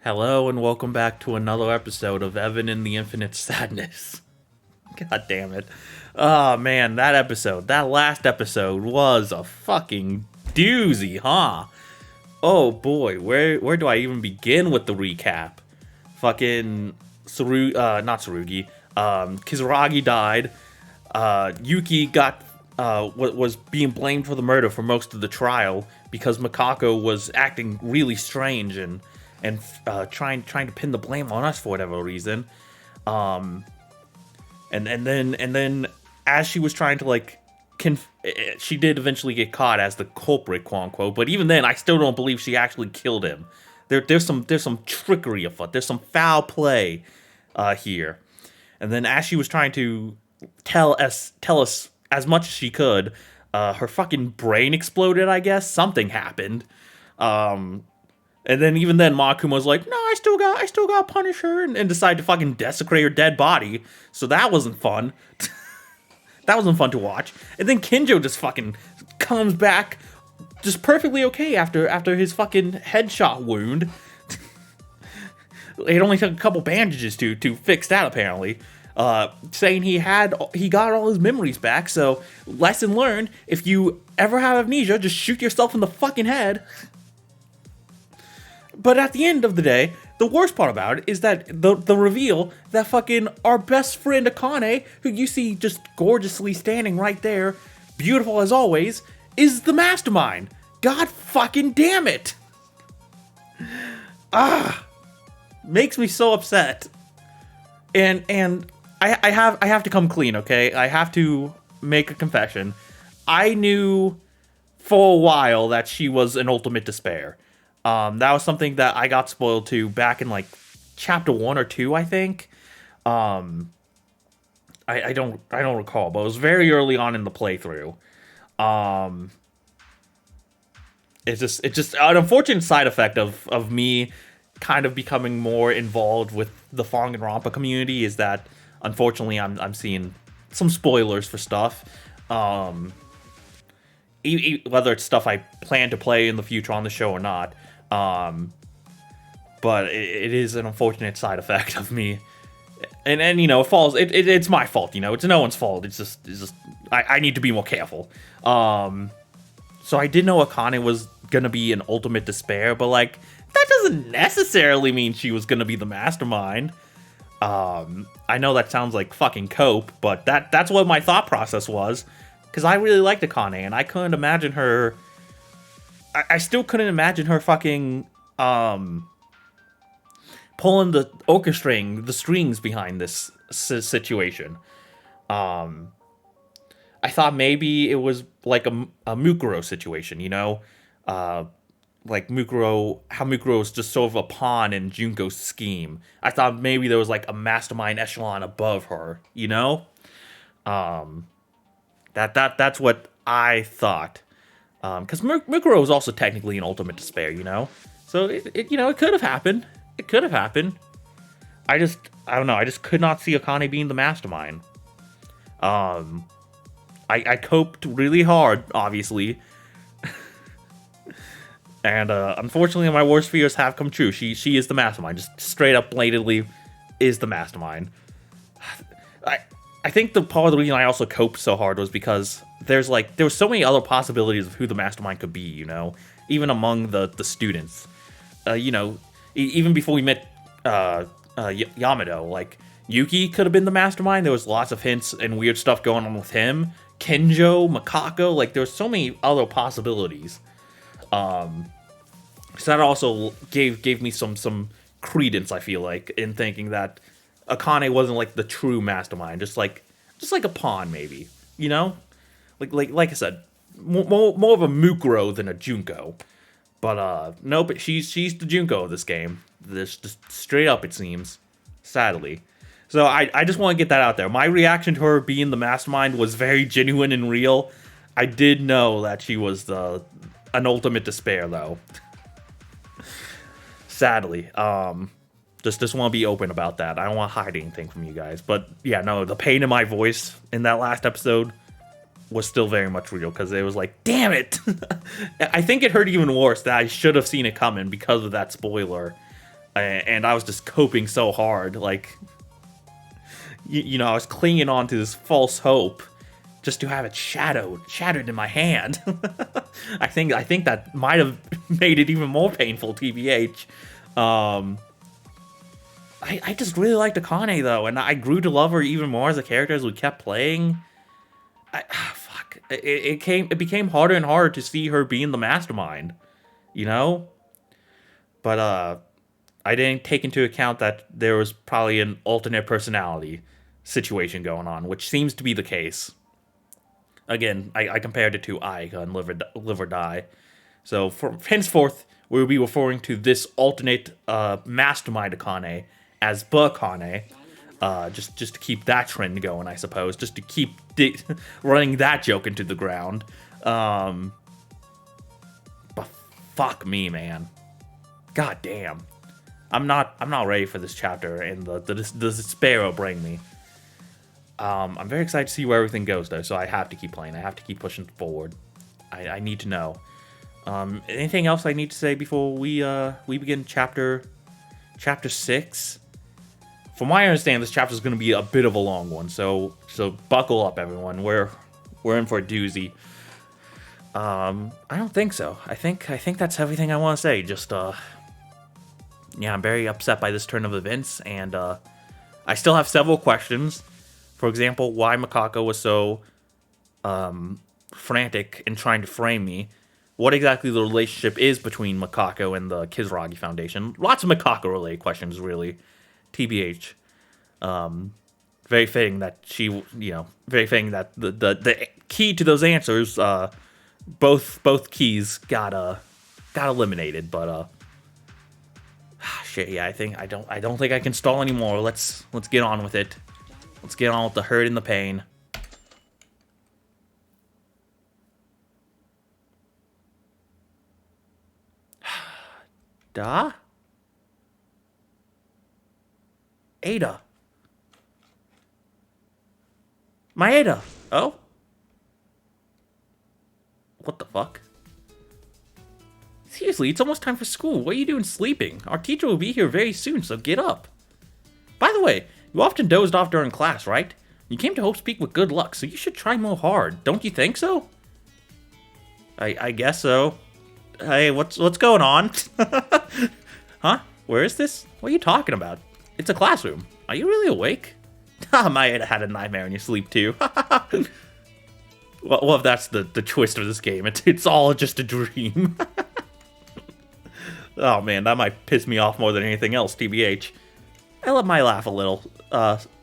Hello and welcome back to another episode of Evan in the Infinite Sadness. God damn it. Oh man, that last episode was a fucking doozy, huh? Oh boy, where do I even begin with the recap? Fucking not Tsurugi. Kisaragi died. Yuki was being blamed for the murder for most of the trial because Mikako was acting really strange and trying to pin the blame on us for whatever reason. And then as she was trying to she did eventually get caught as the culprit, quote unquote. But even then, I still don't believe she actually killed him. There's some trickery afoot. There's some foul play here. And then as she was trying to tell us as much as she could, her fucking brain exploded. I guess something happened. And then even then, Monokuma was like, "No, I still got to punish her," and decide to fucking desecrate her dead body. So that wasn't fun. That wasn't fun to watch. And then Kinjo just fucking comes back, just perfectly okay after his fucking headshot wound. It only took a couple bandages to fix that apparently. Saying he got all his memories back. So lesson learned: if you ever have amnesia, just shoot yourself in the fucking head. But at the end of the day, the worst part about it is that the reveal that fucking our best friend Akane, who you see just gorgeously standing right there, beautiful as always, is the mastermind. God fucking damn it. Makes me so upset. And I have to come clean, okay? I have to make a confession. I knew for a while that she was an ultimate despair. That was something that I got spoiled to back in chapter 1 or 2, I think. I don't recall, but it was very early on in the playthrough. It's just an unfortunate side effect of me kind of becoming more involved with the Fanganronpa community is that unfortunately I'm seeing some spoilers for stuff. Whether it's stuff I plan to play in the future on the show or not. But it is an unfortunate side effect of me, and it's my fault, it's no one's fault. It's just I need to be more careful. So I did know Akane was gonna be an ultimate despair, but that doesn't necessarily mean she was gonna be the mastermind. I know that sounds like fucking cope, but that's what my thought process was, because I really liked Akane, and I couldn't imagine her. I still couldn't imagine her fucking pulling orchestrating the strings behind this situation. I thought maybe it was like a Mukuro situation, like Mukuro, how Mukuro is just sort of a pawn in Junko's scheme. I thought maybe there was a mastermind echelon above her, That's what I thought. Because Mukuro was also technically an ultimate despair, So it could have happened. It could have happened. I don't know. I just could not see Akane being the mastermind. I coped really hard, obviously. And unfortunately, my worst fears have come true. She is the mastermind. Just straight up, blatantly, is the mastermind. I think the part of the reason I also coped so hard was because there were so many other possibilities of who the mastermind could be, even among the students. Even before we met Yamato, Yuki could have been the mastermind. There was lots of hints and weird stuff going on with him. Kinjo, Mikako, there were so many other possibilities. So that also gave me some credence, I feel like, in thinking that Akane wasn't the true mastermind, just like a pawn, maybe, like I said, more of a Mukuro than a Junko. But no, but she's the Junko of this game. This just straight up, it seems, sadly. So I just want to get that out there. My reaction to her being the mastermind was very genuine and real. I did know that she was an ultimate despair, though. Sadly, Just want to be open about that. I don't want to hide anything from you guys. But yeah, no, the pain in my voice in that last episode was still very much real, because it was damn it. I think it hurt even worse that I should have seen it coming because of that spoiler. and I was just coping so hard, like, you know, I was clinging on to this false hope just to have it shattered in my hand. I think that might have made it even more painful, TBH. I just really liked Akane, though, and I grew to love her even more as a character as we kept playing. Fuck. It became harder and harder to see her being the mastermind, you know? But, I didn't take into account that there was probably an alternate personality situation going on, which seems to be the case. Again, I compared it to Aika and Live or Die. So, from henceforth, we will be referring to this alternate mastermind Akane as Akane, just to keep that trend going, I suppose, just to keep running that joke into the ground. But fuck me, man. God damn. I'm not ready for this chapter and the despair it'll bring me. I'm very excited to see where everything goes, though, so I have to keep playing. I have to keep pushing forward. I need to know. Anything else I need to say before we begin chapter 6? From what I understand, this chapter is going to be a bit of a long one, so buckle up, everyone. We're in for a doozy. I don't think so. I think that's everything I want to say. Just yeah, I'm very upset by this turn of events, and I still have several questions. For example, why Mikako was so frantic in trying to frame me. What exactly the relationship is between Mikako and the Kisaragi Foundation. Lots of Mikako-related questions, really. TBH. Very fitting that very fitting that the key to those answers, both keys got eliminated, but shit, yeah, I don't think I can stall anymore. Let's get on with it. Let's get on with the hurt and the pain. Da? Ada. Maeda. Oh? What the fuck? Seriously, it's almost time for school. What are you doing sleeping? Our teacher will be here very soon, so get up. By the way, you often dozed off during class, right? You came to Hope's Peak with good luck, so you should try more hard. Don't you think so? I guess so. Hey, what's going on? Huh? Where is this? What are you talking about? It's a classroom. Are you really awake? Maeda had a nightmare in your sleep, too. Well, if that's the twist of this game, it's all just a dream. Oh, man, that might piss me off more than anything else, TBH. I let my laugh a little.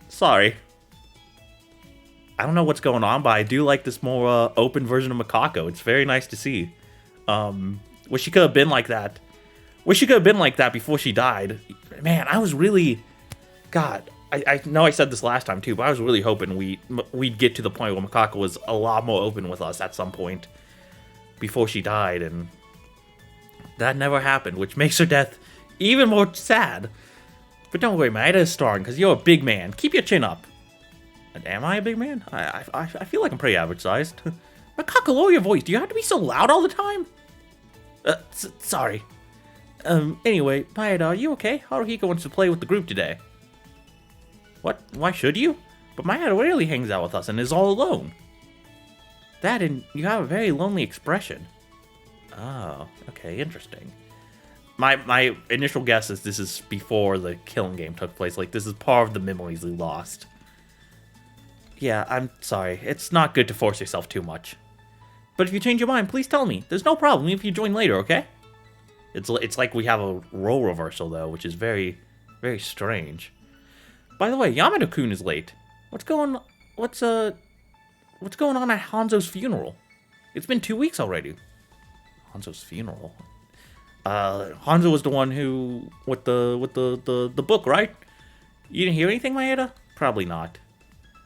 Sorry. I don't know what's going on, but I do like this more open version of Mikako. It's very nice to see. Wish she could have been like that. Wish she could have been like that before she died. Man, I was really... God, I know I said this last time too, but I was really hoping we'd get to the point where Mikako was a lot more open with us at some point before she died, and that never happened, which makes her death even more sad. But don't worry, Maeda is strong, because you're a big man. Keep your chin up. And am I a big man? I feel like I'm pretty average-sized. Mikako, lower your voice. Do you have to be so loud all the time? Sorry. Anyway, Maeda, are you okay? Haruhiko wants to play with the group today. What? Why should you? But Maeda rarely hangs out with us and is all alone. That and you have a very lonely expression. Oh, okay, interesting. My initial guess is this is before the killing game took place. Like, this is part of the memories we lost. Yeah, I'm sorry. It's not good to force yourself too much. But if you change your mind, please tell me. There's no problem if you join later, okay? It's like we have a role reversal, though, which is very, very strange. By the way, Yamada-kun is late. What's going on at Hanzo's funeral? It's been 2 weeks already. Hanzo's funeral? Hanzo was the one who with the book, right? You didn't hear anything, Maeda? Probably not.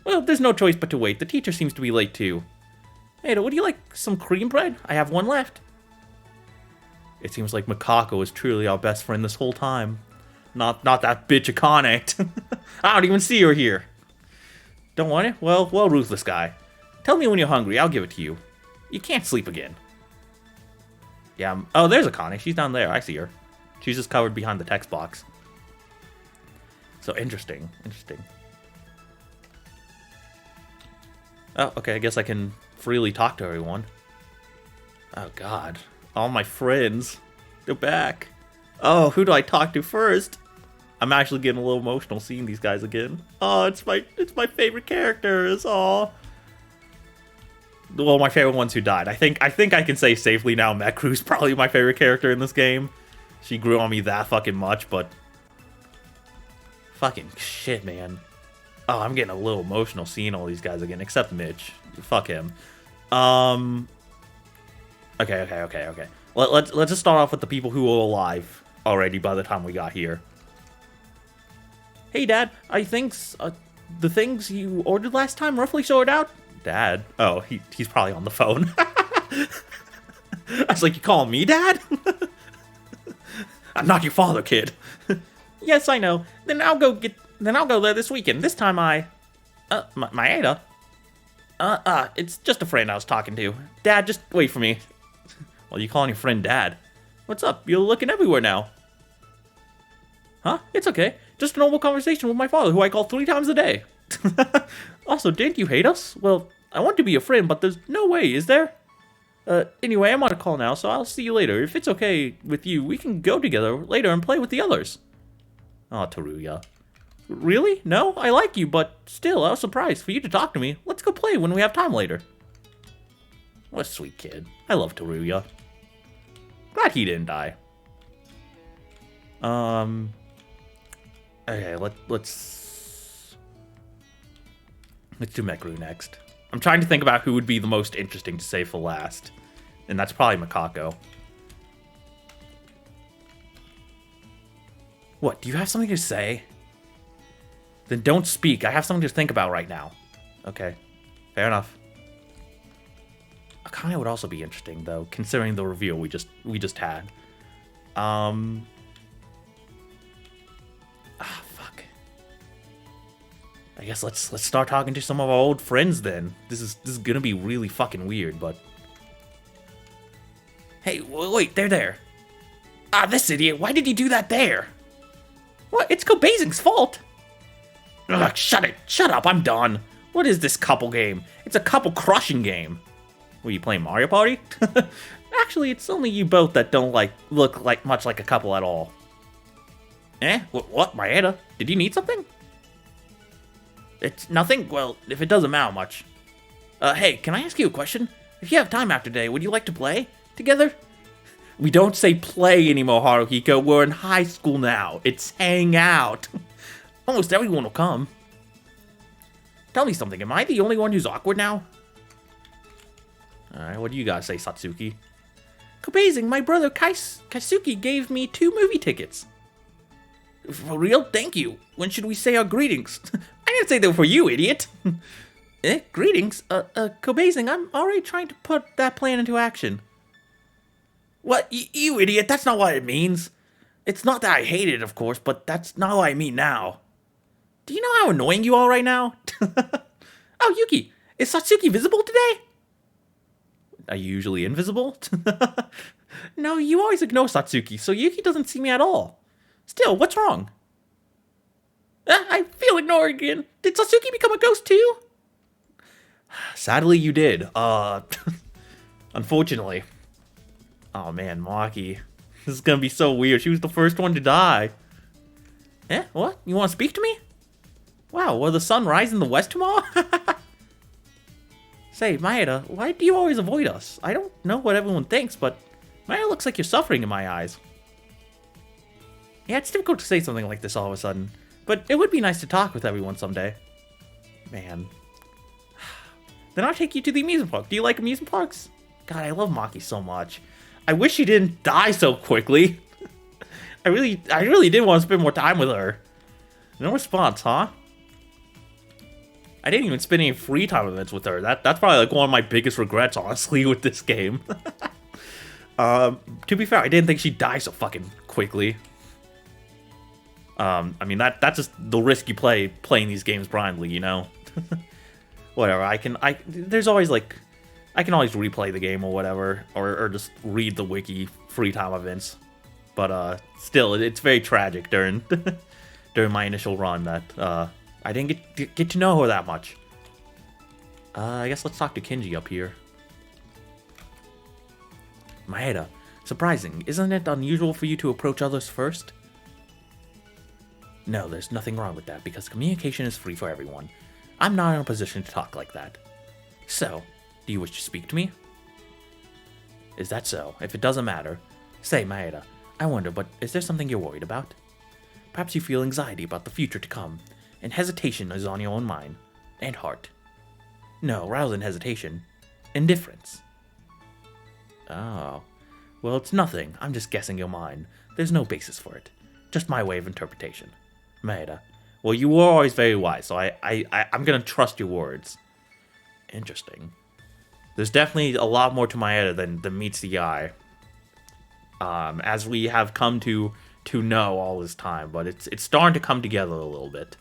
Well, there's no choice but to wait. The teacher seems to be late too. Maeda, would you like some cream bread? I have one left. It seems like Mikako is truly our best friend this whole time. Not that bitch Akane. I don't even see her here. Don't want it? Well, ruthless guy. Tell me when you're hungry. I'll give it to you. You can't sleep again. Yeah. Oh, there's Akane. She's down there. I see her. She's just covered behind the text box. So interesting. Interesting. Oh, okay, I guess I can freely talk to everyone. Oh, God. All my friends. They're back. Oh, who do I talk to first? I'm actually getting a little emotional seeing these guys again. Oh, it's my favorite characters. Oh. Well, my favorite ones who died. I think I can say safely now Mekru's probably my favorite character in this game. She grew on me that fucking much, but... Fucking shit, man. Oh, I'm getting a little emotional seeing all these guys again, except Mitch. Fuck him. Okay. Let's just start off with the people who were alive already by the time we got here. Hey, Dad, I think the things you ordered last time roughly sorted out? Dad? Oh, he's probably on the phone. I was like, you calling me Dad? I'm not your father, kid. Yes, I know. Then I'll go there this weekend. This time Maeda? It's just a friend I was talking to. Dad, just wait for me. Well, you calling your friend Dad? What's up? You're looking everywhere now. Huh? It's okay. Just a normal conversation with my father, who I call 3 times a day. Also, didn't you hate us? Well, I want to be your friend, but there's no way, is there? Anyway, I'm on a call now, so I'll see you later. If it's okay with you, we can go together later and play with the others. Oh, Teruya. Really? No? I like you, but still, I was surprised for you to talk to me. Let's go play when we have time later. What a sweet kid. I love Teruya. Glad he didn't die. Okay, let's do Mekru next. I'm trying to think about who would be the most interesting to save for last. And that's probably Mikako. What, do you have something to say? Then don't speak. I have something to think about right now. Okay, fair enough. Akane would also be interesting, though, considering the reveal we just had. Fuck. I guess let's start talking to some of our old friends then. This is gonna be really fucking weird, but... Hey, wait, they're there. Ah, this idiot, why did he do that there? What? It's Kobazing's fault. Ugh, shut up, I'm done. What is this couple game? It's a couple crushing game. Were you playing Mario Party? Actually, it's only you both that don't look much like a couple at all. Eh? What, Maeda? Did you need something? It's nothing? Well, if it doesn't matter much. Hey, can I ask you a question? If you have time after today, would you like to play together? We don't say play anymore, Haruhiko. We're in high school now. It's hang out. Almost everyone will come. Tell me something. Am I the only one who's awkward now? Alright, what do you guys say, Satsuki? Kobazing, my brother Kaisuke gave me 2 movie tickets. For real? Thank you. When should we say our greetings? I didn't say they were for you, idiot. Greetings? Kobazing, I'm already trying to put that plan into action. What? You idiot, that's not what it means. It's not that I hate it, of course, but that's not what I mean now. Do you know how annoying you are right now? Oh, Yuki, is Satsuki visible today? Are you usually invisible? No, you always ignore Satsuki, so Yuki doesn't see me at all. Still, what's wrong? I feel ignored again. Did Satsuki become a ghost too? Sadly, you did. Unfortunately. Oh man, Maki. This is gonna be so weird. She was the first one to die. Eh? What? You want to speak to me? Wow, will the sun rise in the west tomorrow? Say, Maeda, why do you always avoid us? I don't know what everyone thinks, but Maeda looks like you're suffering in my eyes. Yeah, it's difficult to say something like this all of a sudden, but it would be nice to talk with everyone someday. Man. Then I'll take you to the amusement park. Do you like amusement parks? God, I love Maki so much. I wish she didn't die so quickly. I really did want to spend more time with her. No response, huh? I didn't even spend any free time events with her. That's probably like one of my biggest regrets, honestly, with this game. To be fair, I didn't think she'd die so fucking quickly. I mean, that's just the risk you play playing these games blindly, you know? Whatever, there's always like, I can always replay the game or whatever, or just read the wiki free time events. But still, it's very tragic during during my initial run that I didn't get to know her that much. I guess let's talk to Kinji up here. Maeda, surprising. Isn't it unusual for you to approach others first? No, there's nothing wrong with that, because communication is free for everyone. I'm not in a position to talk like that. So, do you wish to speak to me? Is that so? If it doesn't matter. Say, Maeda, I wonder, but is there something you're worried about? Perhaps you feel anxiety about the future to come, and hesitation is on your own mind and heart. No, rather than hesitation, indifference. Oh. Well, it's nothing. I'm just guessing your mind. There's no basis for it. Just my way of interpretation. Maeda. Well, you were always very wise, so I'm gonna trust your words. Interesting. There's definitely a lot more to Maeda than meets the eye. As we have come to know all this time, but it's starting to come together a little bit.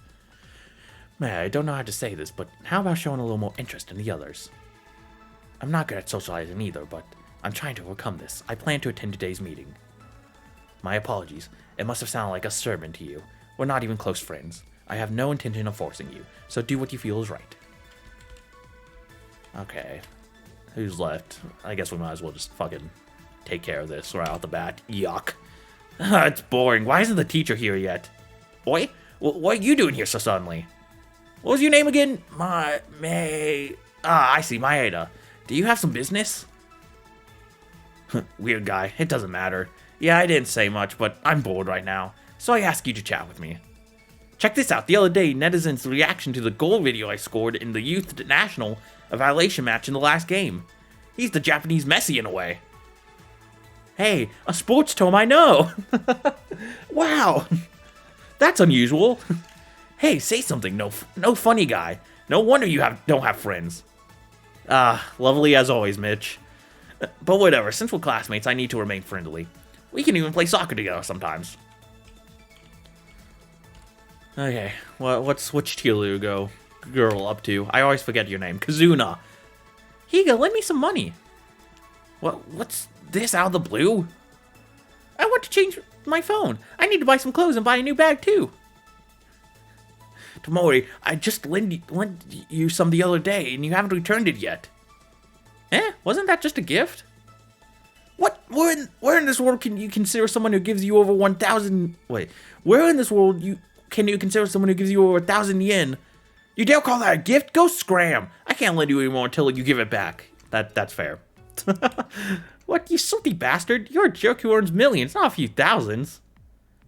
Man, I don't know how to say this, but how about showing a little more interest in the others? I'm not good at socializing either, but I'm trying to overcome this. I plan to attend today's meeting. My apologies. It must have sounded like a sermon to you. We're not even close friends. I have no intention of forcing you, so do what you feel is right. Okay. Who's left? I guess we might as well just fucking take care of this right out the bat. Yuck. It's boring. Why isn't the teacher here yet? Boy, what are you doing here so suddenly? What was your name again? I see, Maeda. Do you have some business? Weird guy. It doesn't matter. Yeah, I didn't say much, but I'm bored right now, so I asked you to chat with me. Check this out. The other day, netizens' reaction to the goal video I scored in the Youth National Evaluation match in the last game. He's the Japanese Messi in a way. Hey, a sports tome I know. Wow. That's unusual. Hey, say something. No funny guy. No wonder you don't have friends. Lovely as always, Mitch. But whatever, since we're classmates, I need to remain friendly. We can even play soccer together sometimes. Okay, what's Chilugo girl up to? I always forget your name. Kazuna. Higa, lend me some money. What's this out of the blue? I want to change my phone. I need to buy some clothes and buy a new bag too. Tomori, I just lent you some the other day and you haven't returned it yet. Wasn't that just a gift? What? Where in this world can you consider someone who gives you over 1,000... Wait. Where in this world can you consider someone who gives you over 1,000 yen? You dare call that a gift? Go scram! I can't lend you anymore until you give it back. That's fair. What, you salty bastard? You're a jerk who earns millions, not a few thousands.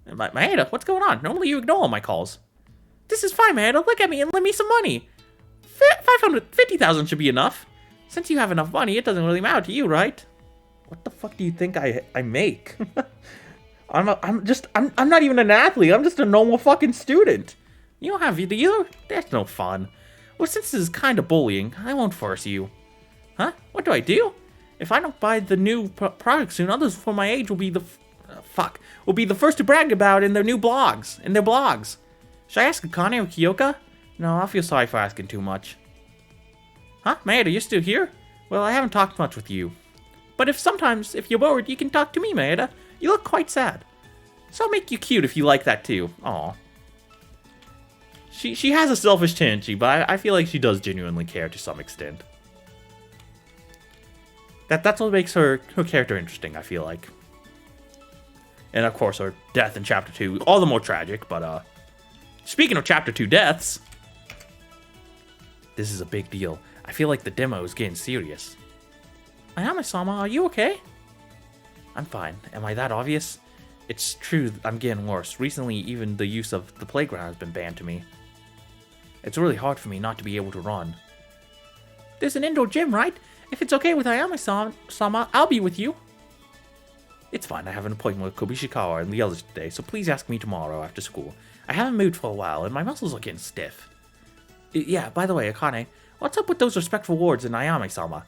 Maeda, what's going on? Normally you ignore all my calls. This is fine, Maeda. Look at me and lend me some money. 550,000 should be enough. Since you have enough money, it doesn't really matter to you, right? What the fuck do you think I make? I'm not even an athlete. I'm just a normal fucking student. You don't have either? That's no fun. Well, since this is kind of bullying, I won't force you. Huh? What do I do? If I don't buy the new product soon, others for my age will be the first to brag about it in their blogs. Should I ask Akane or Kyoka? No, I'll feel sorry for asking too much. Huh? Maeda, you're still here? Well, I haven't talked much with you. But if you're bored, you can talk to me, Maeda. You look quite sad. So I'll make you cute if you like that too. Aw. She has a selfish tendency, but I feel like she does genuinely care to some extent. That's what makes her character interesting, I feel like. And of course, her death in Chapter 2, all the more tragic, but speaking of Chapter 2 deaths, this is a big deal. I feel like the demo is getting serious. Ayame-sama, are you okay? I'm fine. Am I that obvious? It's true, I'm getting worse. Recently, even the use of the playground has been banned to me. It's really hard for me not to be able to run. There's an indoor gym, right? If it's okay with Ayame-sama, I'll be with you. It's fine, I have an appointment with Kobishikawa and the others today, so please ask me tomorrow after school. I haven't moved for a while, and my muscles are getting stiff. Yeah, by the way, Akane, what's up with those respectful words in Ayame-sama?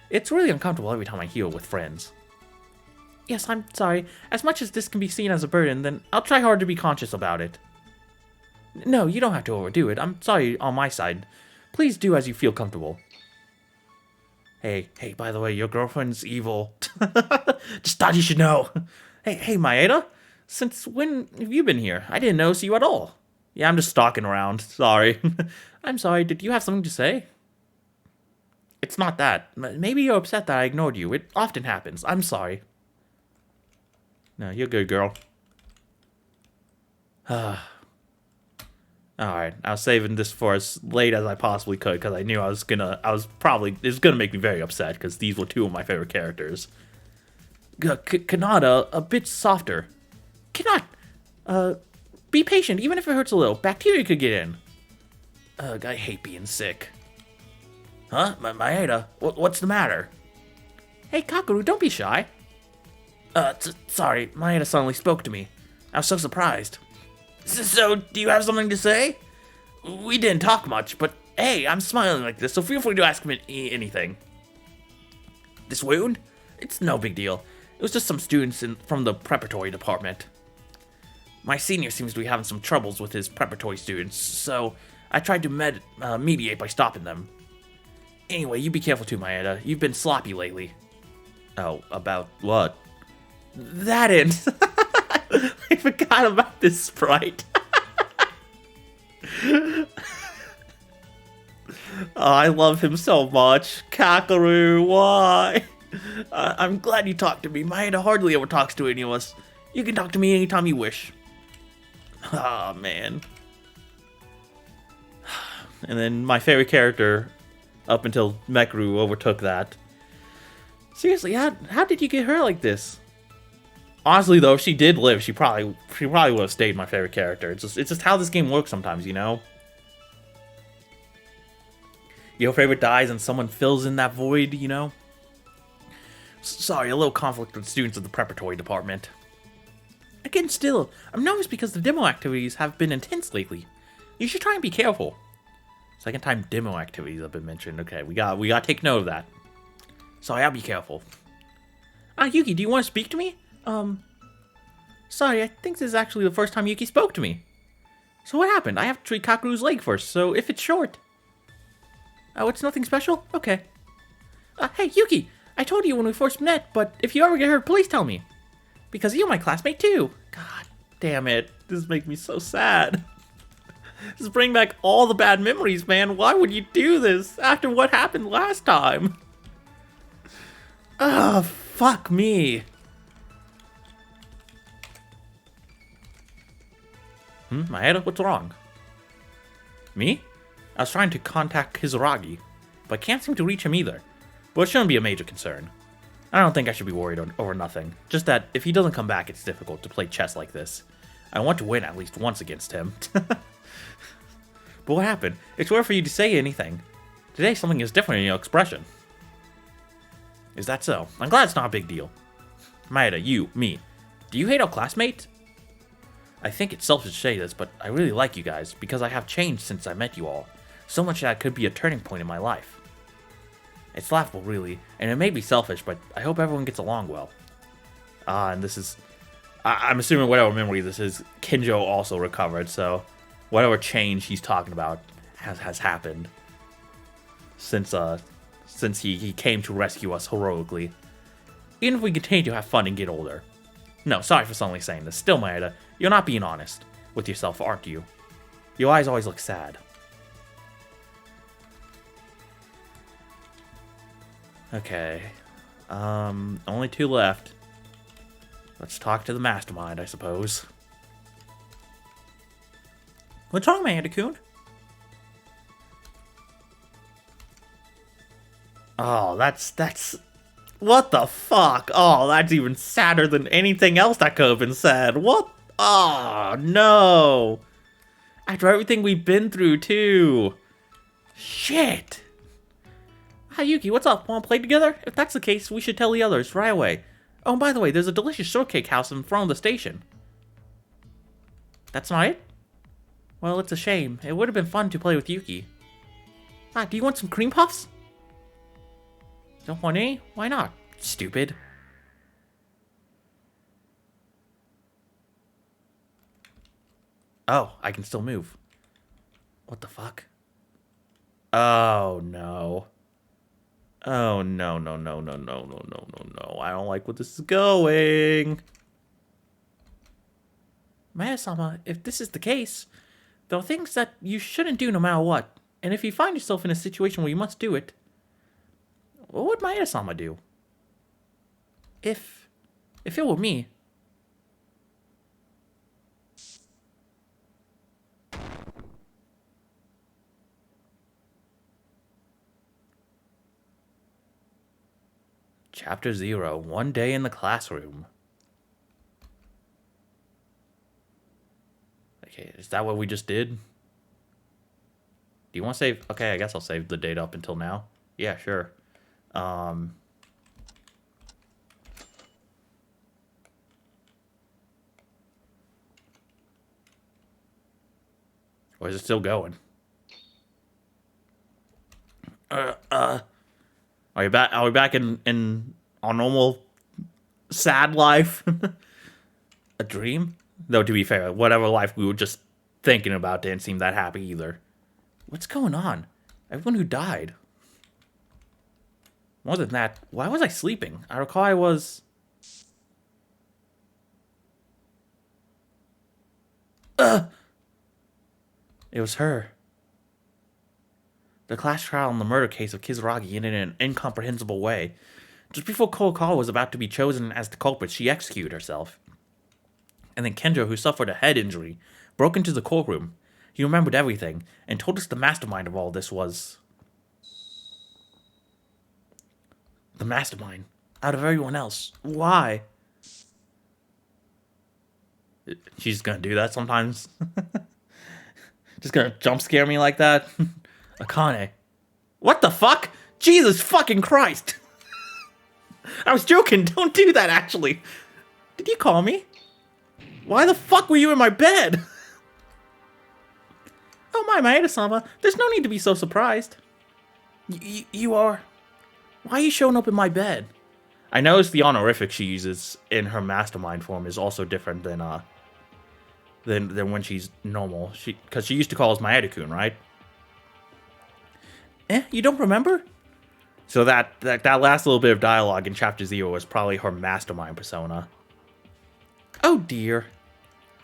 It's really uncomfortable every time I hear it with friends. Yes, I'm sorry. As much as this can be seen as a burden, then I'll try hard to be conscious about it. No, you don't have to overdo it. I'm sorry on my side. Please do as you feel comfortable. Hey, by the way, your girlfriend's evil. Just thought you should know. Hey, Maeda? Since when have you been here? I didn't notice you at all. Yeah, I'm just stalking around. Sorry. I'm sorry, did you have something to say? It's not that. Maybe you're upset that I ignored you. It often happens. I'm sorry. No, you're good, girl. Alright, I was saving this for as late as I possibly could, because I knew it was gonna make me very upset, because these were two of my favorite characters. Kanata, a bit softer. Cannot, be patient, even if it hurts a little. Bacteria could get in. Ugh, I hate being sick. Huh? Maeda, what's the matter? Hey, Kakeru, don't be shy. Sorry, Maeda suddenly spoke to me. I was so surprised. So, do you have something to say? We didn't talk much, but hey, I'm smiling like this, so feel free to ask me anything. This wound? It's no big deal. It was just some students from the preparatory department. My senior seems to be having some troubles with his preparatory students, so I tried to mediate by stopping them. Anyway, you be careful too, Maeda. You've been sloppy lately. Oh, about what? That end. I forgot about this sprite. Oh, I love him so much. Kakeru, why? I'm glad you talked to me. Maeda hardly ever talks to any of us. You can talk to me anytime you wish. Ah, man. And then my favorite character, up until Mekru overtook that. Seriously, how did you get her like this? Honestly, though, if she did live, she probably would have stayed my favorite character. It's just how this game works sometimes, you know? Your favorite dies and someone fills in that void, you know? Sorry, a little conflict with students of the preparatory department. Again, still, I'm nervous because the demo activities have been intense lately. You should try and be careful. Second time demo activities have been mentioned. Okay, we gotta take note of that. Sorry, I'll be careful. Yuki, do you want to speak to me? Sorry, I think this is actually the first time Yuki spoke to me. So what happened? I have to treat Kakeru's leg first, so if it's short. Oh, it's nothing special? Okay. Hey, Yuki! I told you when we first met, but if you ever get hurt, please tell me. Because you're my classmate too. God damn it. This makes me so sad. This bring back all the bad memories, man. Why would you do this after what happened last time? Ugh, fuck me. Maeda, what's wrong? Me? I was trying to contact Kisaragi, but I can't seem to reach him either. But it shouldn't be a major concern. I don't think I should be worried over nothing. Just that if he doesn't come back, it's difficult to play chess like this. I want to win at least once against him. But what happened? It's rare for you to say anything. Today something is different in your expression. Is that so? I'm glad it's not a big deal. Maeda, me. Do you hate our classmate? I think it's selfish to say this, but I really like you guys, because I have changed since I met you all. So much that could be a turning point in my life. It's laughable, really, and it may be selfish, but I hope everyone gets along well. And this is... I'm assuming whatever memory this is, Kinjo also recovered, so... whatever change he's talking about has happened. Since he came to rescue us heroically. Even if we continue to have fun and get older. No, sorry for suddenly saying this. Still, Maeda, you're not being honest with yourself, aren't you? Your eyes always look sad. Okay. Only two left. Let's talk to the mastermind, I suppose. What's wrong, Maeda-kun? Oh, that's... what the fuck? Oh, that's even sadder than anything else that could have been said. What? Oh, no. After everything we've been through, too. Shit. Hi, Yuki, what's up? Want to play together? If that's the case, we should tell the others right away. Oh, and by the way, there's a delicious shortcake house in front of the station. That's not it? Well, it's a shame. It would have been fun to play with Yuki. Do you want some cream puffs? Don't want any? Why not? Stupid. Oh, I can still move. What the fuck? Oh, no. Oh, no. I don't like where this is going. Maya-sama, if this is the case, There are things that you shouldn't do no matter what. And if you find yourself in a situation where you must do it, what would Maeda-sama do? If it were me. Chapter 0, One Day in the Classroom. Okay, is that what we just did? Do you want to save? Okay, I guess I'll save the data up until now. Yeah, sure. Or is it still going? Are we back? Are we back in our normal sad life? A dream? Though, to be fair, whatever life we were just thinking about didn't seem that happy either. What's going on? Everyone who died. More than that, why was I sleeping? I recall I was... It was her. The class trial on the murder case of Kisaragi ended in an incomprehensible way. Just before Kurokawa was about to be chosen as the culprit, she executed herself. And then Kinjo, who suffered a head injury, broke into the courtroom. He remembered everything, and told us the mastermind of all this was... The mastermind. Out of everyone else. Why? She's gonna do that sometimes. Just gonna jump scare me like that. Akane. What the fuck? Jesus fucking Christ. I was joking. Don't do that, actually. Did you call me? Why the fuck were you in my bed? Oh my, Maeda-sama. There's no need to be so surprised. You are... Why are you showing up in my bed? I noticed the honorific she uses in her mastermind form is also different than when she's normal. Because she used to call us Maeda-kun, right? You don't remember? So that last little bit of dialogue in Chapter 0 was probably her mastermind persona. Oh dear.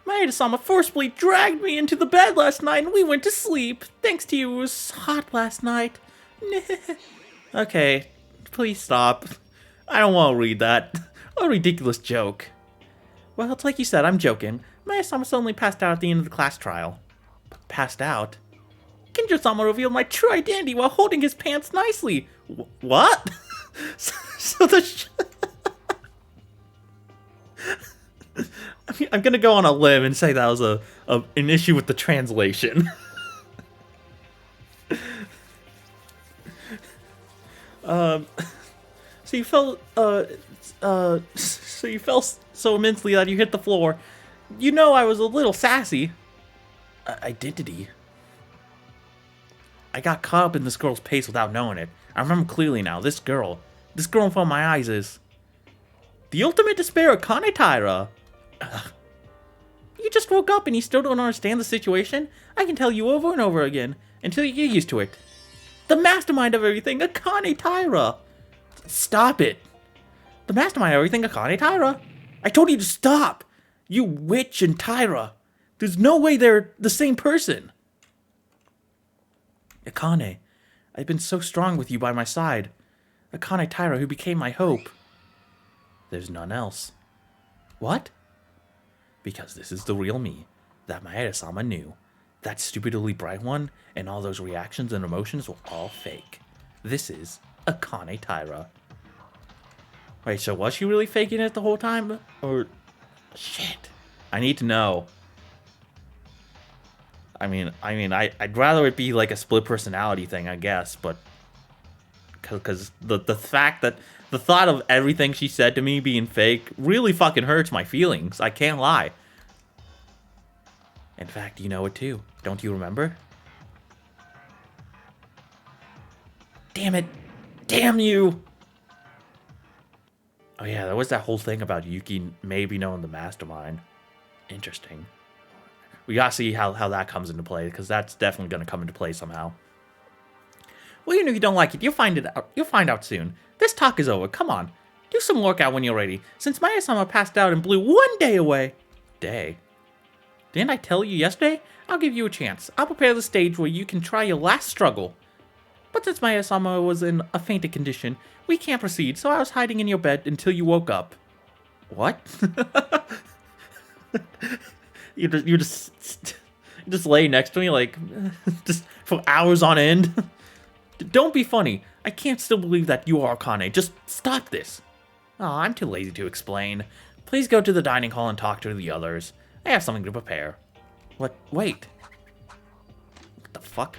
Maeda-sama forcibly dragged me into the bed last night and we went to sleep. Thanks to you, it was hot last night. Okay, please stop. I don't want to read that. What a ridiculous joke. Well, it's like you said, I'm joking. Maeda-sama suddenly passed out at the end of the class trial. Passed out? Kinjo-sama revealed my true identity while holding his pants nicely. What? so the... I'm gonna go on a limb and say that was an issue with the translation. So you fell so immensely that you hit the floor. You know I was a little sassy. Identity. I got caught up in this girl's pace without knowing it. I remember clearly now. This girl in front of my eyes is the ultimate despair, Akane Taira. You just woke up and you still don't understand the situation? I can tell you over and over again until you get used to it. The mastermind of everything, Akane Taira. Stop it. The mastermind of everything, Akane Taira. I told you to stop. You witch and Taira. There's no way they're the same person. Akane, I've been so strong with you by my side. Akane Taira, who became my hope. There's none else. What? Because this is the real me, that Maeda-sama knew. That stupidly bright one, and all those reactions and emotions were all fake. This is Akane Taira. Wait, so was she really faking it the whole time? Or... Shit. I need to know. I mean, I'd rather it be like a split personality thing, I guess, but... Because the fact that... The thought of everything she said to me being fake really fucking hurts my feelings. I can't lie. In fact, you know it too. Don't you remember? Damn it. Damn you. Oh yeah, there was that whole thing about Yuki maybe knowing the mastermind. Interesting. We gotta see how that comes into play, because that's definitely gonna come into play somehow. Well, even if you don't like it, you'll find out soon. This talk is over. Come on. Do some workout when you're ready. Since Maeda-sama passed out and blew 1 day away. Day? Didn't I tell you yesterday? I'll give you a chance. I'll prepare the stage where you can try your last struggle. But since Maeda-sama was in a fainted condition, we can't proceed, so I was hiding in your bed until you woke up. What? you just lay next to me, like, just for hours on end? Don't be funny. I can't still believe that you are Akane. Just stop this. Oh, I'm too lazy to explain. Please go to the dining hall and talk to the others. I have something to prepare. What? Wait. What the fuck?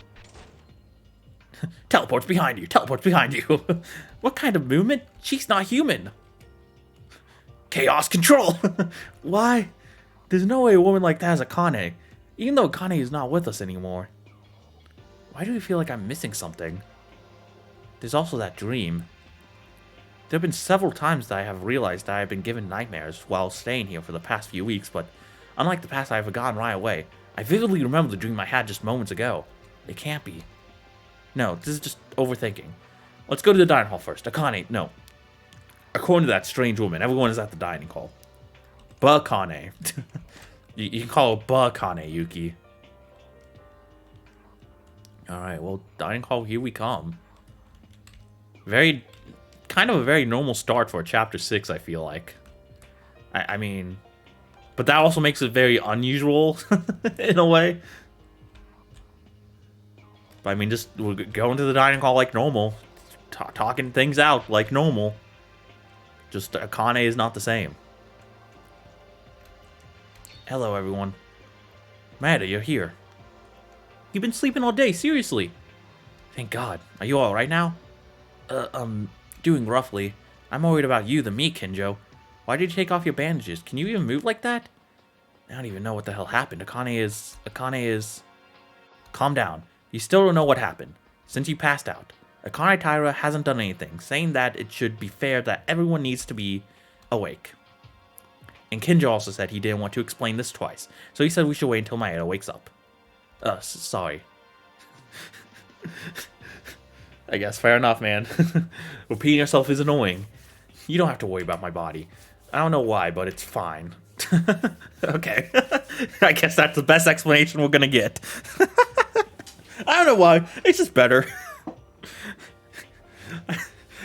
Teleport's behind you. Teleport's behind you. What kind of movement? She's not human. Chaos control. Why? There's no way a woman like that has Akane. Even though Akane is not with us anymore. Why do I feel like I'm missing something? There's also that dream. There have been several times that I have realized that I have been given nightmares while staying here for the past few weeks, but unlike the past I have forgotten right away. I vividly remember the dream I had just moments ago. It can't be. No, this is just overthinking. Let's go to the dining hall first. Akane, no. According to that strange woman, everyone is at the dining hall. Akane. you can call her Akane, Yuki. Alright, well, dining hall, here we come. Kind of a very normal start for chapter 6, I feel like. I mean, but that also makes it very unusual, in a way. But I mean, just we're going to the dining hall like normal. Talking things out like normal. Just Akane is not the same. Hello, everyone. Maeda, you're here. You've been sleeping all day, seriously. Thank God. Are you alright now? Doing roughly. I'm more worried about you than me, Kinjo. Why did you take off your bandages? Can you even move like that? I don't even know what the hell happened. Akane is... Calm down. You still don't know what happened. Since you passed out. Akane Taira hasn't done anything, saying that it should be fair that everyone needs to be awake. And Kinjo also said he didn't want to explain this twice, so he said we should wait until Maeda wakes up. Sorry. I guess, fair enough, man. Repeating yourself is annoying. You don't have to worry about my body. I don't know why, but it's fine. Okay. I guess that's the best explanation we're gonna get. I don't know why. It's just better.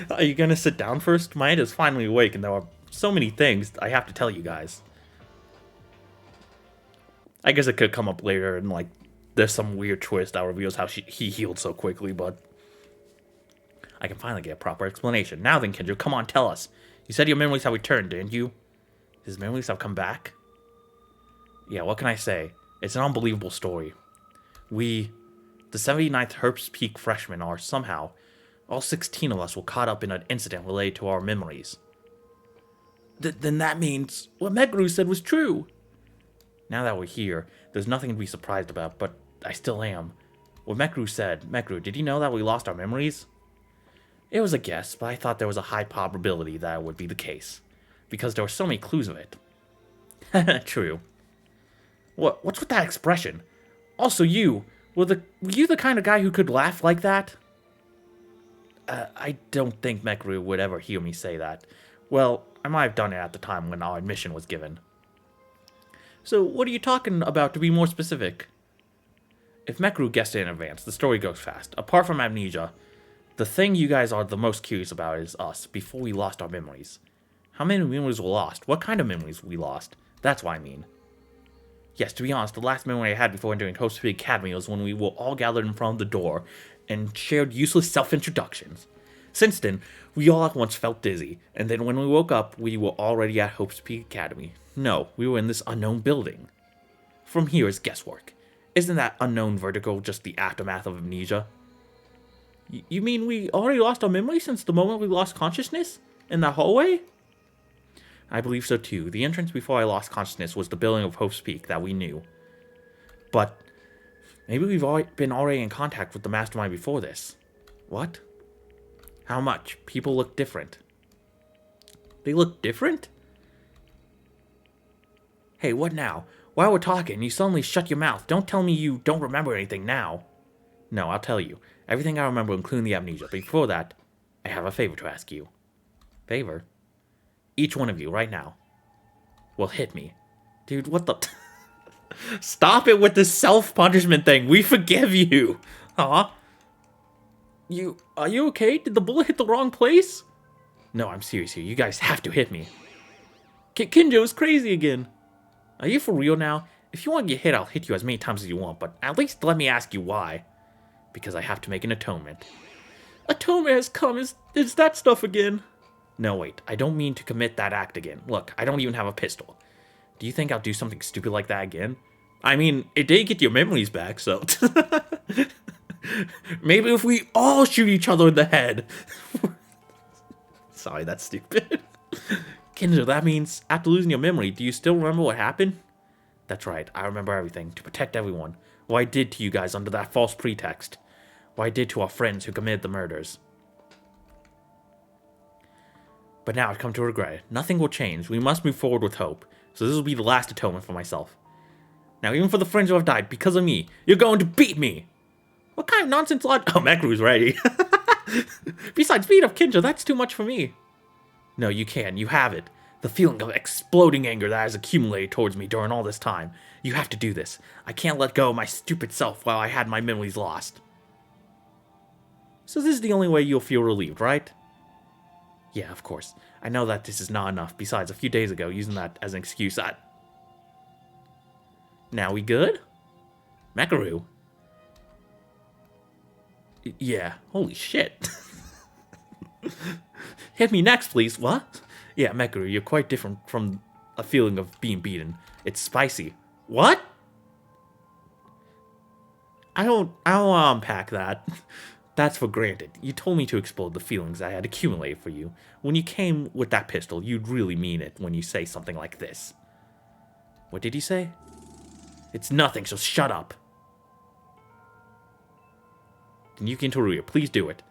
Are you gonna sit down first? Maeda's finally awake, and there are so many things I have to tell you guys. I guess it could come up later, and like, there's some weird twist that reveals how he healed so quickly, but I can finally get a proper explanation. Now then, Kinjo, come on, tell us. You said your memories have returned, didn't you? His memories have come back? Yeah, what can I say? It's an unbelievable story. We, the 79th Herbst Peak freshmen, are somehow, all 16 of us were caught up in an incident related to our memories. Then that means what Meguru said was true. Now that we're here, there's nothing to be surprised about, but I still am. What Meguru said, Meguru, did you know that we lost our memories? It was a guess, but I thought there was a high probability that it would be the case, because there were so many clues of it. True. What's with that expression? Also, were you the kind of guy who could laugh like that? I don't think Meguru would ever hear me say that. Well, I might have done it at the time when our admission was given. So, what are you talking about, to be more specific? If Meguru guessed it in advance, the story goes fast. Apart from amnesia, the thing you guys are the most curious about is us, before we lost our memories. How many memories were lost? What kind of memories we lost? That's what I mean. Yes, to be honest, the last memory I had before entering Hope's Peak Academy was when we were all gathered in front of the door and shared useless self-introductions. Since then, we all at once felt dizzy, and then when we woke up, we were already at Hope's Peak Academy. No, we were in this unknown building. From here is guesswork. Isn't that unknown vertigo just the aftermath of amnesia? You mean we already lost our memory since the moment we lost consciousness? In that hallway? I believe so too. The entrance before I lost consciousness was the building of Hope's Peak that we knew. But maybe we've been already in contact with the mastermind before this. What? How much? People look different. They look different? Hey, what now? While we're talking, you suddenly shut your mouth. Don't tell me you don't remember anything now. No, I'll tell you. Everything I remember, including the amnesia. But before that, I have a favor to ask you. Favor? Each one of you, right now, will hit me. Dude, what the... Stop it with the self-punishment thing. We forgive you. Huh? Are you okay? Did the bullet hit the wrong place? No, I'm serious here. You guys have to hit me. Kinjo is crazy again. Are you for real now? If you want to get hit, I'll hit you as many times as you want, but at least let me ask you why. Because I have to make an atonement. Atonement has come. Is that stuff again? No, wait. I don't mean to commit that act again. Look, I don't even have a pistol. Do you think I'll do something stupid like that again? I mean, it did get your memories back, so... Maybe if we all shoot each other in the head. Sorry, that's stupid. Kinjo, that means after losing your memory, do you still remember what happened? That's right, I remember everything, to protect everyone. What I did to you guys under that false pretext. What I did to our friends who committed the murders. But now I've come to regret it. Nothing will change. We must move forward with hope. So this will be the last atonement for myself. Now, even for the friends who have died because of me, you're going to beat me! What kind of nonsense logic? Oh, Mekuru's ready. Besides, beat up Kinjo, that's too much for me. No, you can. You have it. The feeling of exploding anger that has accumulated towards me during all this time. You have to do this. I can't let go of my stupid self while I had my memories lost. So this is the only way you'll feel relieved, right? Yeah, of course. I know that this is not enough. Besides, a few days ago, using that as an excuse, Now we good? Mekuru? Yeah. Holy shit. Hit me next, please. What? Yeah, Mekuru, you're quite different from a feeling of being beaten. It's spicy. What? I don't want to unpack that. That's for granted. You told me to explode the feelings I had accumulated for you. When you came with that pistol, you'd really mean it when you say something like this. What did you say? It's nothing, so shut up. Then Yuki and Toruya, please do it.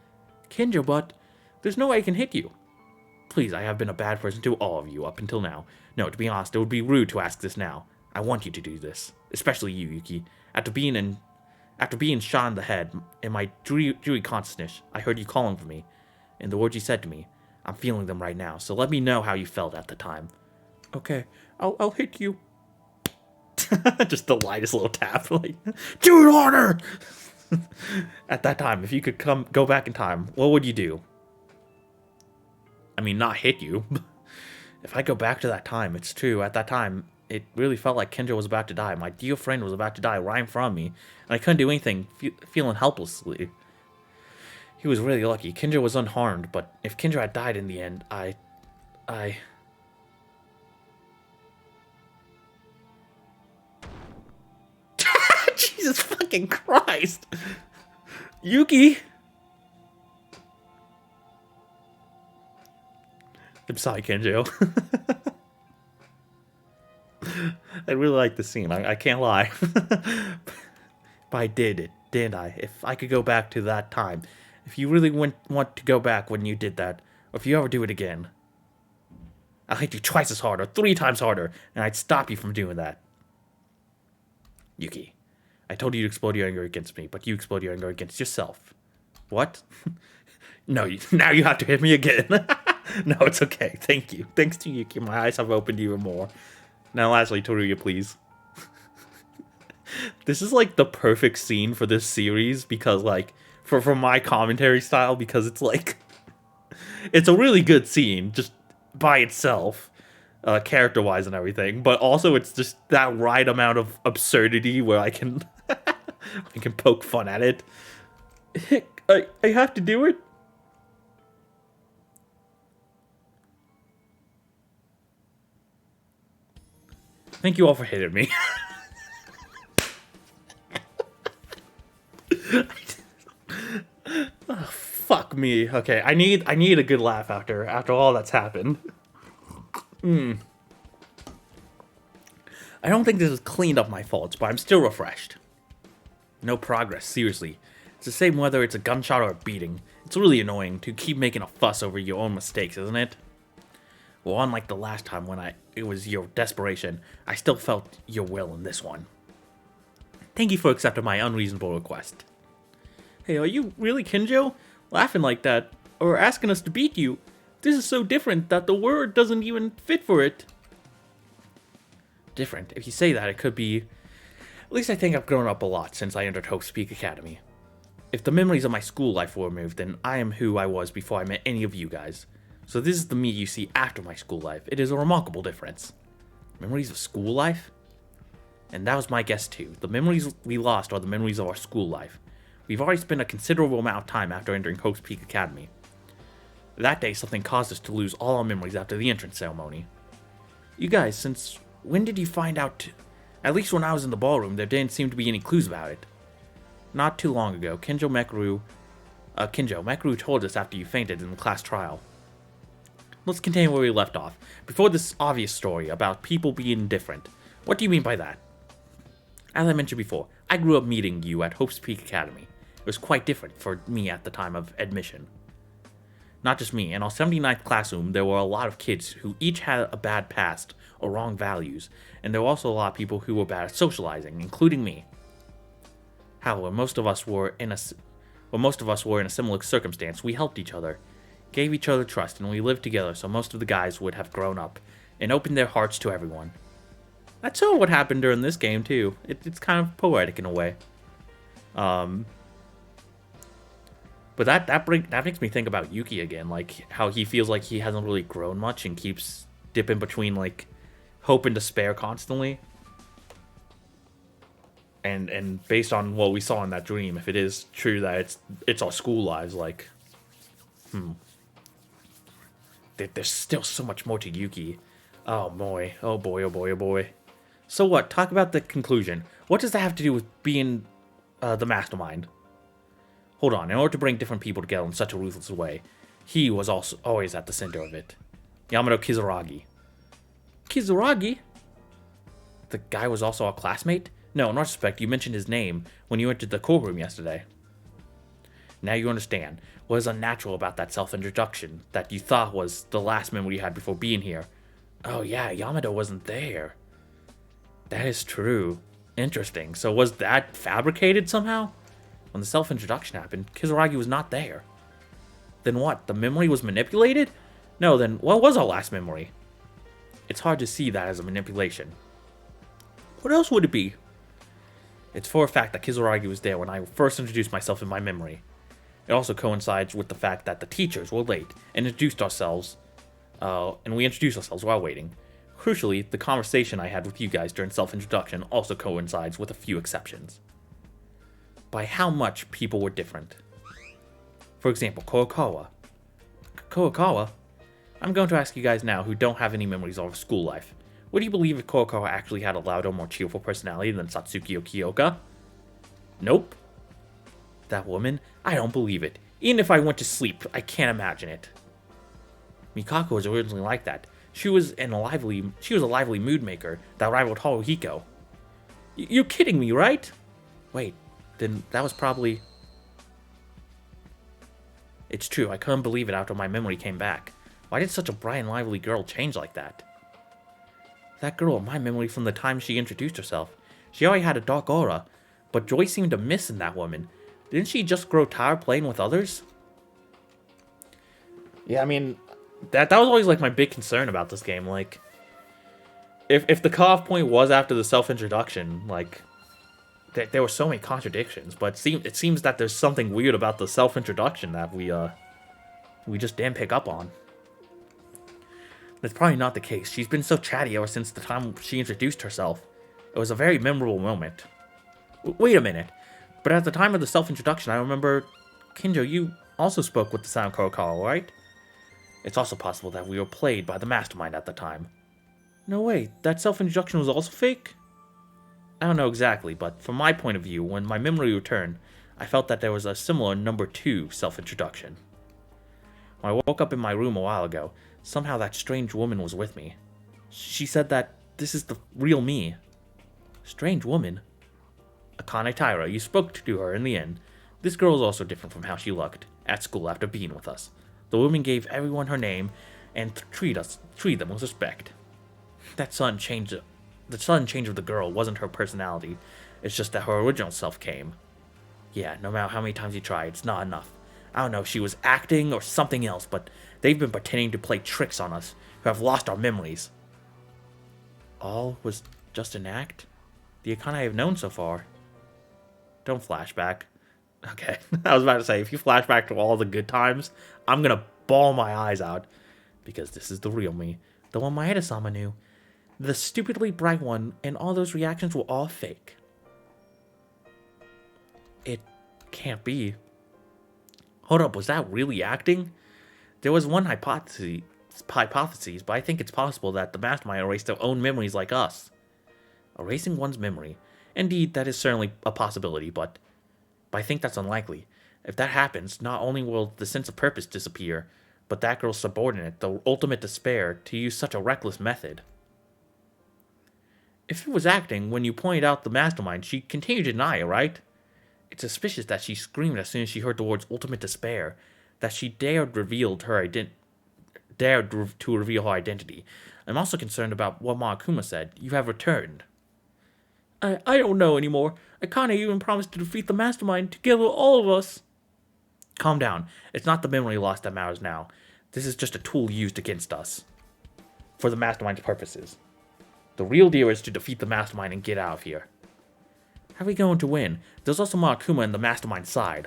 Kinjo, but there's no way I can hit you. Please, I have been a bad person to all of you up until now. No, to be honest, it would be rude to ask this now. I want you to do this. Especially you, Yuki. After being shot in the head, in my dreary consciousness, I heard you calling for me. And the words you said to me, I'm feeling them right now, so let me know how you felt at the time. Okay, I'll hit you. Just the lightest little tap, like, do it harder! At that time, if you could go back in time, what would you do? I mean, not hit you. If I go back to that time, it's true. At that time, it really felt like Kinjo was about to die. My dear friend was about to die right in front of me, and I couldn't do anything, feeling helplessly. He was really lucky. Kinjo was unharmed, but if Kinjo had died in the end, I... Jesus fucking Christ! Yuki! I'm sorry, Kinjo. I really like the scene. I can't lie. But I did it, didn't I? If I could go back to that time. If you really want to go back when you did that, or if you ever do it again, I'll hit you twice as hard or 3 times harder, and I'd stop you from doing that. Yuki, I told you to explode your anger against me, but you explode your anger against yourself. What? No, now you have to hit me again. No, it's okay. Thank you. Thanks to Yuki, my eyes have opened even more. Now lastly, Toruya, please. This is like the perfect scene for this series because like, for my commentary style, because it's like, it's a really good scene just by itself, character-wise and everything, but also it's just that right amount of absurdity where I can, I can poke fun at it. I have to do it? Thank you all for hitting me. Oh, fuck me. Okay, I need a good laugh after all that's happened. I don't think this has cleaned up my faults, but I'm still refreshed. No progress, seriously. It's the same whether it's a gunshot or a beating. It's really annoying to keep making a fuss over your own mistakes, isn't it? Well, unlike the last time when it was your desperation, I still felt your will in this one. Thank you for accepting my unreasonable request. Hey, are you really Kinjo? Laughing like that, or asking us to beat you? This is so different that the word doesn't even fit for it. Different? If you say that, it could be At least I think I've grown up a lot since I entered Hope's Peak Academy. If the memories of my school life were removed, then I am who I was before I met any of you guys. So this is the me you see after my school life. It is a remarkable difference. Memories of school life? And that was my guess too. The memories we lost are the memories of our school life. We've already spent a considerable amount of time after entering Hope's Peak Academy. That day, something caused us to lose all our memories after the entrance ceremony. You guys, since when did you find out? At least when I was in the ballroom, there didn't seem to be any clues about it. Not too long ago, Kinjo Mekaru told us after you fainted in the class trial. Let's continue where we left off. Before this obvious story about people being different, what do you mean by that? As I mentioned before, I grew up meeting you at Hope's Peak Academy. It was quite different for me at the time of admission. Not just me, in our 79th classroom, there were a lot of kids who each had a bad past or wrong values, and there were also a lot of people who were bad at socializing, including me. However, most of us were in a similar circumstance. We helped each other, gave each other trust, and we lived together, so most of the guys would have grown up and opened their hearts to everyone. That's sort of what happened during this game too. It's kind of poetic in a way. But that makes me think about Yuki again, like how he feels like he hasn't really grown much and keeps dipping between like hope and despair constantly. And based on what we saw in that dream, if it is true that it's our school lives, like, there's still so much more to Yuki. Oh boy, oh boy, oh boy, oh boy. So what? Talk about the conclusion. What does that have to do with being the mastermind? Hold on, in order to bring different people together in such a ruthless way, he was also always at the center of it. Yamato Kisaragi. Kisaragi? The guy was also our classmate? No, in retrospect, you mentioned his name when you entered the courtroom yesterday. Now you understand what is unnatural about that self-introduction that you thought was the last memory you had before being here. Oh yeah, Yamato wasn't there. That is true. Interesting. So was that fabricated somehow? When the self-introduction happened, Kisaragi was not there. Then what? The memory was manipulated? No, then what was our last memory? It's hard to see that as a manipulation. What else would it be? It's for a fact that Kisaragi was there when I first introduced myself in my memory. It also coincides with the fact that the teachers were late and introduced ourselves, and we introduced ourselves while waiting. Crucially, the conversation I had with you guys during self-introduction also coincides with a few exceptions. By how much people were different. For example, Kurokawa. Kurokawa? I'm going to ask you guys now who don't have any memories of school life. Would you believe if Kurokawa actually had a louder, more cheerful personality than Satsuki Okioka? Nope. That woman? I don't believe it. Even if I went to sleep, I can't imagine it. Mikako was originally like that. She was a lively mood maker that rivaled Haruhiko. You're kidding me, right? Wait, then that was probably... It's true, I couldn't believe it after my memory came back. Why did such a bright and lively girl change like that? That girl in my memory from the time she introduced herself. She already had a dark aura, but joy seemed to miss in that woman. Didn't she just grow tired playing with others? Yeah, I mean, that was always like my big concern about this game. Like, if the cutoff point was after the self-introduction, like, there were so many contradictions. But it seems that there's something weird about the self-introduction that we just didn't pick up on. That's probably not the case. She's been so chatty ever since the time she introduced herself. It was a very memorable moment. Wait a minute. But at the time of the self-introduction, I remember... Kinjo, you also spoke with the sound Kurokawa, right? It's also possible that we were played by the mastermind at the time. No way, that self-introduction was also fake? I don't know exactly, but from my point of view, when my memory returned, I felt that there was a similar number 2 self-introduction. When I woke up in my room a while ago, somehow that strange woman was with me. She said that this is the real me. Strange woman? Akane Taira, you spoke to her in the end. This girl is also different from how she looked at school after being with us. The woman gave everyone her name and treat them with respect. The sudden change of the girl wasn't her personality. It's just that her original self came. Yeah, no matter how many times you try, it's not enough. I don't know if she was acting or something else, but they've been pretending to play tricks on us who have lost our memories. All was just an act? The Akane I have known so far. Don't flashback. Okay, I was about to say, if you flashback to all the good times, I'm gonna bawl my eyes out. Because this is the real me. The one Maeda-sama knew. The stupidly bright one, and all those reactions were all fake. It can't be. Hold up, was that really acting? There was one hypothesis, but I think it's possible that the mastermind erased their own memories like us. Erasing one's memory. Indeed, that is certainly a possibility, but I think that's unlikely. If that happens, not only will the sense of purpose disappear, but that girl's subordinate, the ultimate despair, to use such a reckless method. If it was acting, when you pointed out the mastermind, she continued to deny it, right? It's suspicious that she screamed as soon as she heard the words ultimate despair, that she dared to reveal her identity. I'm also concerned about what Monokuma said. You have returned. I don't know anymore. Akane even promised to defeat the mastermind together with all of us. Calm down. It's not the memory loss that matters now. This is just a tool used against us. For the mastermind's purposes. The real deal is to defeat the mastermind and get out of here. How are we going to win? There's also Monokuma on the mastermind side.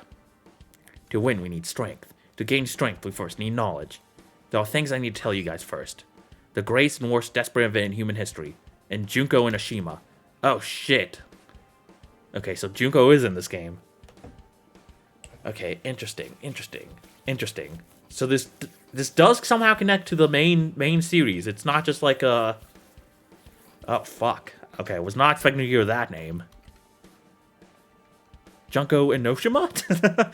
To win, we need strength. To gain strength, we first need knowledge. There are things I need to tell you guys first. The greatest and worst desperate event in human history. And Junko and Ashima. Oh, shit. Okay, so Junko is in this game. Okay, interesting. So this does somehow connect to the main series. It's not just like a... Oh, fuck. Okay, I was not expecting to hear that name. Junko Enoshima?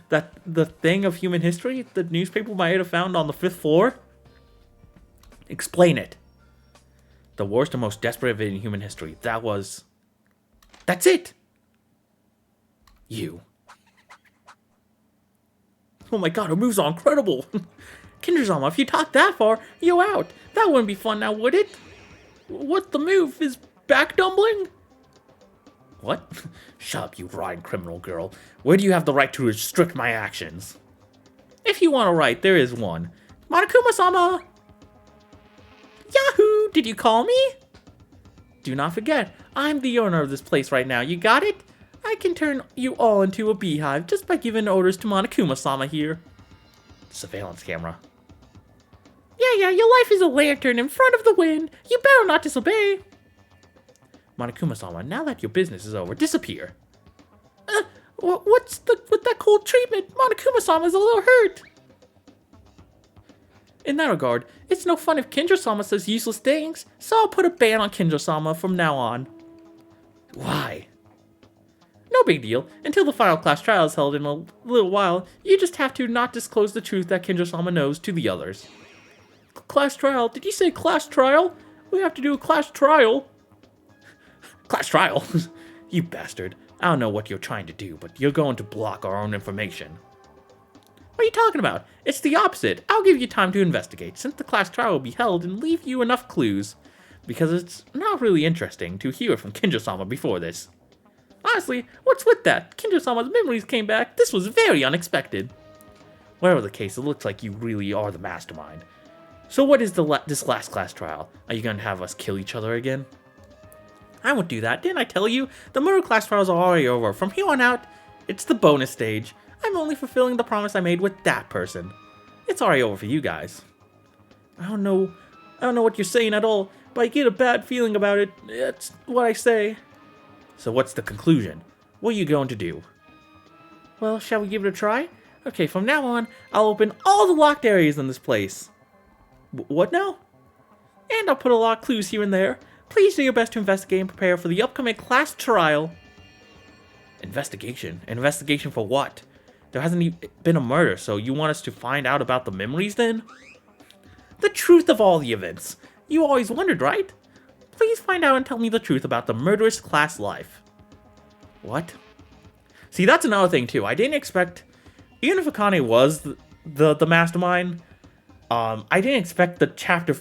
That the thing of human history? The newspaper Maeda found on the 5th floor? Explain it. The worst and most desperate event in human history. That's it! You. Oh my god, her moves are incredible! Kinjo-sama, if you talk that far, you're out. That wouldn't be fun now, would it? What the move? Is back dumbling? What? Shut up, you rotten criminal girl. Where do you have the right to restrict my actions? If you want a right, there is one. Monokuma-sama! Yahoo! Did you call me? Do not forget, I'm the owner of this place right now. You got it? I can turn you all into a beehive just by giving orders to Monokuma-sama here. Surveillance camera. Yeah, your life is a lantern in front of the wind. You better not disobey. Monokuma-sama, now that your business is over, disappear. What's with that cold treatment? Monokuma-sama is a little hurt. In that regard, it's no fun if Kinjo-sama says useless things, so I'll put a ban on Kinjo-sama from now on. Why? No big deal. Until the final class trial is held in a little while, you just have to not disclose the truth that Kinjo-sama knows to the others. Class trial? Did you say class trial? We have to do a class trial. Class trial? You bastard. I don't know what you're trying to do, but you're going to block our own information. What are you talking about? It's the opposite. I'll give you time to investigate, since the class trial will be held, and leave you enough clues. Because it's not really interesting to hear from Kinjo-sama before this. Honestly, what's with that? Kinjo-sama's memories came back. This was very unexpected. Whatever the case, it looks like you really are the mastermind. So what is this last class trial? Are you going to have us kill each other again? I won't do that. Didn't I tell you? The murder class trials are already over. From here on out, it's the bonus stage. I'm only fulfilling the promise I made with that person. It's already over for you guys. I don't know what you're saying at all, but I get a bad feeling about it. That's what I say. So what's the conclusion? What are you going to do? Well, shall we give it a try? Okay, from now on, I'll open all the locked areas in this place. What now? And I'll put a lot of clues here and there. Please do your best to investigate and prepare for the upcoming class trial. Investigation? Investigation for what? There hasn't been a murder, so you want us to find out about the memories then? The truth of all the events. You always wondered, right? Please find out and tell me the truth about the murderous class life. What? See, that's another thing too. I didn't expect, even if Akane was the mastermind, I didn't expect the chapter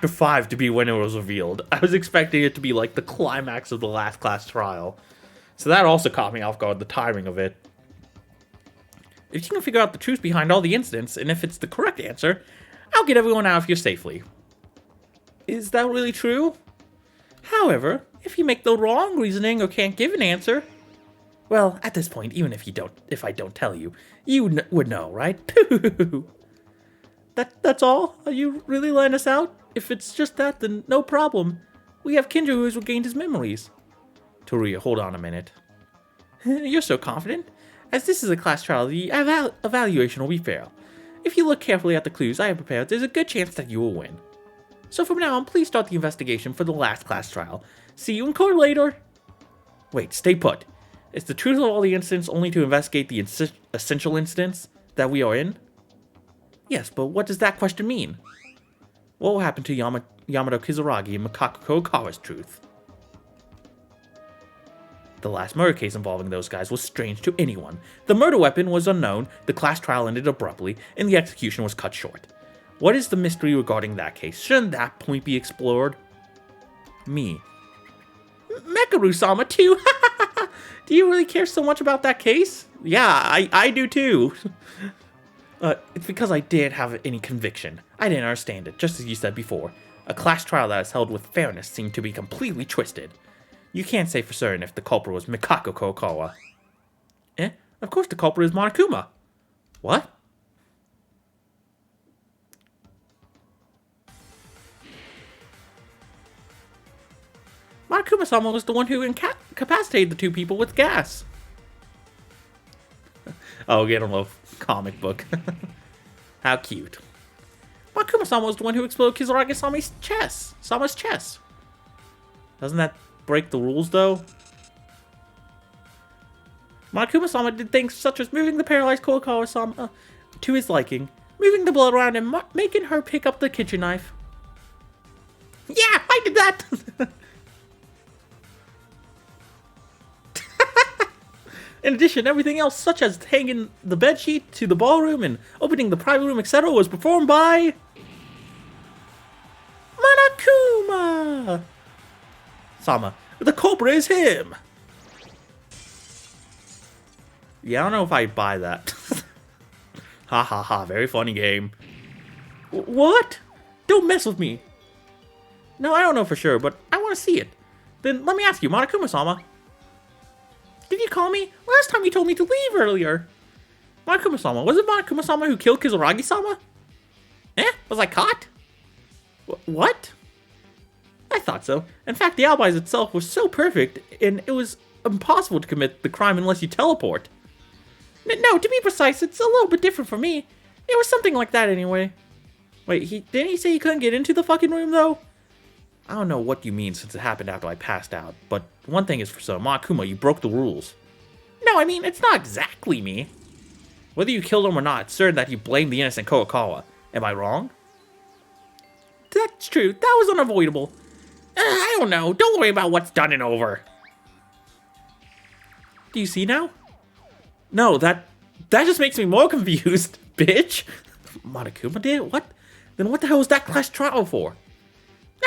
5 to be when it was revealed. I was expecting it to be like the climax of the last class trial. So that also caught me off guard, the timing of it. If you can figure out the truth behind all the incidents, and if it's the correct answer, I'll get everyone out of here safely. Is that really true? However, If you make the wrong reasoning or can't give an answer, well, at this point, even if I don't tell you, you would know, right? That's all? Are you really letting us out? If it's just that, then no problem. We have Kinjo who has regained his memories. Taira, hold on a minute. You're so confident. As this is a class trial, the evaluation will be fair. If you look carefully at the clues I have prepared, there's a good chance that you will win. So from now on, please start the investigation for the last class trial. See you in court later. Wait, stay put. Is the truth of all the incidents only to investigate the essential incidents that we are in? Yes, but what does that question mean? What will happen to Yamato Kisaragi and Mikako Kurokawa's truth? The last murder case involving those guys was strange to anyone. The murder weapon was unknown, the class trial ended abruptly, and the execution was cut short. What is the mystery regarding that case? Shouldn't that point be explored? Me. Mekaru-sama too? Do you really care so much about that case? Yeah, I do too. It's because I didn't have any conviction. I didn't understand it, just as you said before. A class trial that is held with fairness seemed to be completely twisted. You can't say for certain if the culprit was Mikako Kurokawa. Of course the culprit is Monokuma. What? Monokuma-sama was the one who incapacitated the two people with gas. Oh, get him a comic book. How cute. Monokuma-sama was the one who exploded Kisaragi-sama's chest. Doesn't that break the rules, though? Monokuma-sama did things such as moving the paralyzed Kurokawa-sama to his liking, moving the blood around, and making her pick up the kitchen knife. Yeah, I did that! In addition, everything else, such as hanging the bedsheet to the ballroom and opening the private room, etc., was performed by Monokuma! Sama, the culprit is him! Yeah, I don't know if I buy that. Ha ha ha, very funny game. What? Don't mess with me. No, I don't know for sure, but I want to see it. Then let me ask you, Monokuma-sama. Did you call me? Last time you told me to leave earlier. Monokuma-sama, was it Monokuma-sama who killed Kisaragi-sama? Was I caught? What? I thought so. In fact, the alibis itself was so perfect, and it was impossible to commit the crime unless you teleport. No, to be precise, it's a little bit different for me. It was something like that anyway. Wait, didn't he say he couldn't get into the fucking room, though? I don't know what you mean since it happened after I passed out, but one thing is for certain, Monokuma, you broke the rules. No, I mean, it's not exactly me. Whether you killed him or not, it's certain that you blamed the innocent Kurokawa. Am I wrong? That's true. That was unavoidable. I don't know. Don't worry about what's done and over. Do you see now? No, that just makes me more confused, bitch. Monokuma did? What? Then what the hell was that class trial for?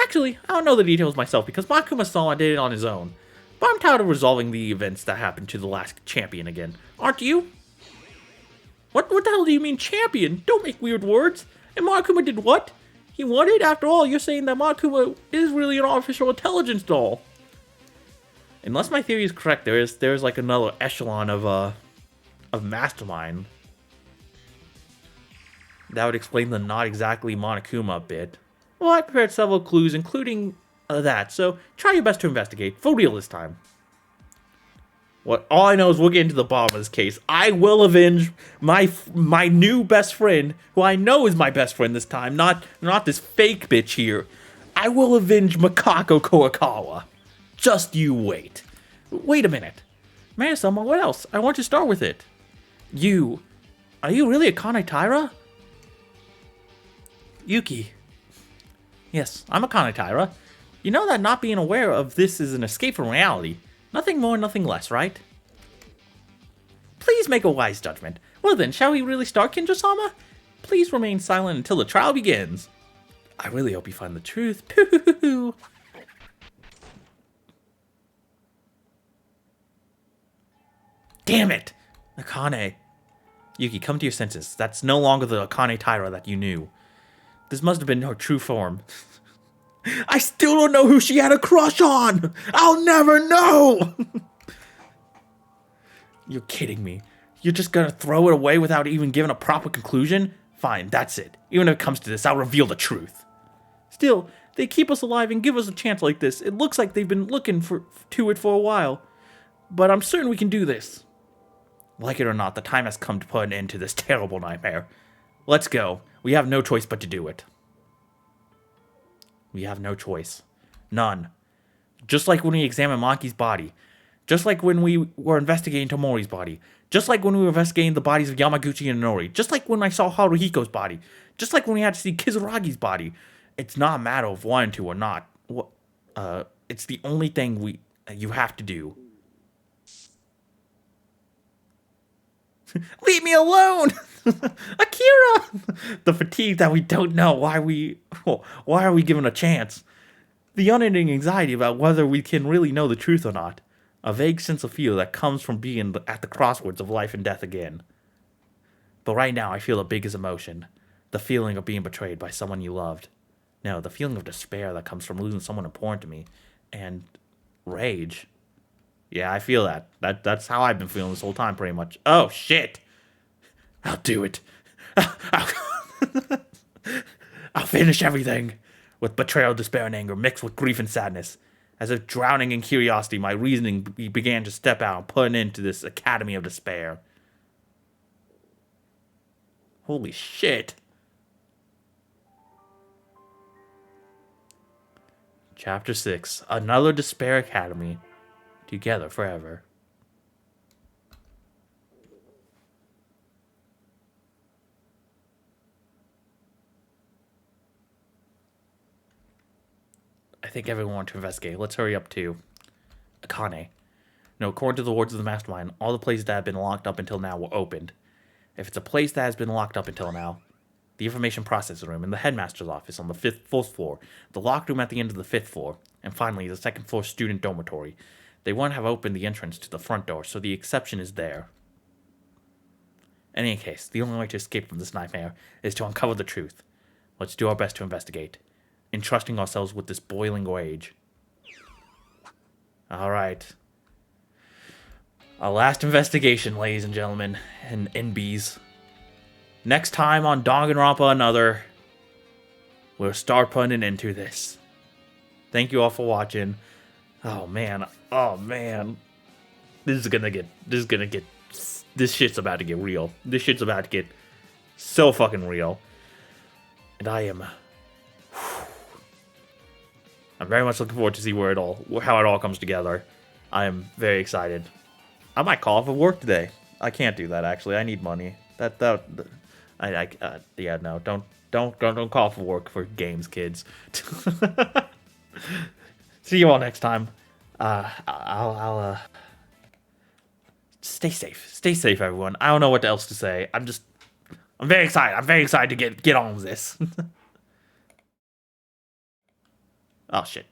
Actually, I don't know the details myself because Monokuma-sama did it on his own. But I'm tired of resolving the events that happened to the last champion again. Aren't you? What the hell do you mean champion? Don't make weird words. And Monokuma did what? He won it? After all, you're saying that Monokuma is really an artificial intelligence doll. Unless my theory is correct, there's like another echelon of mastermind. That would explain the not exactly Monokuma bit. Well, I prepared several clues, including that, so try your best to investigate. For real this time. All I know is we'll get into the bottom of this case. I will avenge my new best friend, who I know is my best friend this time, not this fake bitch here. I will avenge Mikako Kurokawa. Just you wait. Wait a minute. Maeda-sama, what else? I want to start with it. Are you really Akane Taira? Yuki. Yes, I'm Akane Taira. You know that not being aware of this is an escape from reality. Nothing more, nothing less, right? Please make a wise judgment. Well then, shall we really start, Kinjo-sama? Please remain silent until the trial begins. I really hope you find the truth. Pooh. Damn it! Akane. Yuki, come to your senses. That's no longer the Akane Taira that you knew. This must have been her true form. I still don't know who she had a crush on! I'll never know! You're kidding me. You're just gonna throw it away without even giving a proper conclusion? Fine, that's it. Even if it comes to this, I'll reveal the truth. Still, they keep us alive and give us a chance like this. It looks like they've been looking to it for a while. But I'm certain we can do this. Like it or not, the time has come to put an end to this terrible nightmare. Let's go. We have no choice but to do it. We have no choice. None. Just like when we examined Maki's body. Just like when we were investigating Tomori's body. Just like when we were investigating the bodies of Yamaguchi and Inori. Just like when I saw Haruhiko's body. Just like when we had to see Kisaragi's body. It's not a matter of wanting to or not. It's the only thing you have to do. Leave me alone! Akira! The fatigue that we don't know why are we given a chance? The unending anxiety about whether we can really know the truth or not. A vague sense of fear that comes from being at the crossroads of life and death again. But right now I feel the biggest emotion. The feeling of being betrayed by someone you loved. No, the feeling of despair that comes from losing someone important to me. And rage. Yeah, I feel that. That's how I've been feeling this whole time, pretty much. Oh, shit! I'll do it. I'll finish everything. With betrayal, despair, and anger, mixed with grief and sadness. As if drowning in curiosity, my reasoning began to step out and put an end to this academy of despair. Holy shit. Chapter 6. Another Despair Academy. Together forever. I think everyone wants to investigate. Let's hurry up to Akane. No, according to the words of the mastermind, all the places that have been locked up until now were opened. If it's a place that has been locked up until now, the information processing room in the headmaster's office on the fourth floor, the locked room at the end of the 5th floor, and finally the 2nd floor student dormitory. They wouldn't have opened the entrance to the front door, so the exception is there. In any case, the only way to escape from this nightmare is to uncover the truth. Let's do our best to investigate, entrusting ourselves with this boiling rage. Alright. Our last investigation, ladies and gentlemen, and NBs. Next time on Danganronpa Another, we'll start putting an end to this. Thank you all for watching. Oh man. This shit's about to get real. This shit's about to get so fucking real. And I'm very much looking forward to see how it all comes together. I am very excited. I might call for work today. I can't do that actually. I need money. Yeah, no, don't call for work for games, kids. See you all next time. I'll stay safe. Stay safe, everyone. I don't know what else to say. I'm very excited. I'm very excited to get on with this. Oh shit.